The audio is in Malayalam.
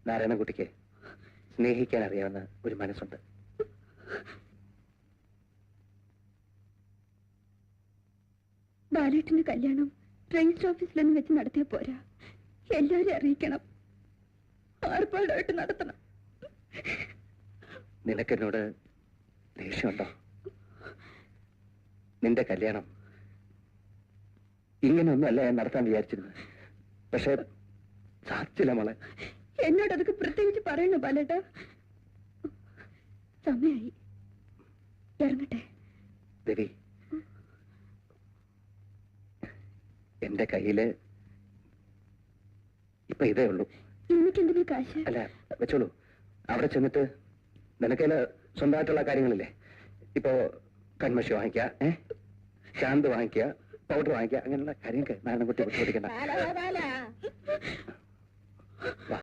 നാരായണൻകുട്ടിക്ക് സ്നേഹിക്കാൻ അറിയാവുന്ന ഒരു മനസ്സുണ്ട്. ബാലേട്ടന്റെ കല്യാണം രജിസ്റ്റർ ഓഫീസിലൊന്നും വെച്ച് നടത്തിയ പോരാ, എല്ലാരും അറിയിക്കണം, ആർപ്പാടായിട്ട് നടത്തണം. നിനക്കെന്നോട് ദേഷ്യമുണ്ടോ? നിന്റെ കല്യാണം ഇങ്ങനെയൊന്നുമല്ല ഞാൻ നടത്താൻ വിചാരിച്ചിരുന്നത്. പക്ഷെ സാധിച്ചില്ല മോളെ. എന്നോട് അതൊക്കെ പ്രത്യേകിച്ച് പറയണോ ബാലേട്ട? സമയായി, ഇറങ്ങട്ടെ. ദേവി, എന്റെ കയ്യില് ഇപ്പൊ ഇതേ ഉള്ളൂ. എനിക്കെന്തിനാ കാശ്? അല്ല, വെച്ചോളൂ. അവിടെ ചെന്നിട്ട് നിനക്കതില് സ്വന്തമായിട്ടുള്ള കാര്യങ്ങളില്ലേ? ഇപ്പോ കൺമഷി വാങ്ങിക്കുക, ശാന്ത് വാങ്ങിക്കുക, പൗഡർ വാങ്ങിക്കുക, അങ്ങനെയുള്ള കാര്യങ്ങൾക്ക് നാരായണൻകുട്ടി വിട്ടുപിടിക്കണ്ട. വാ.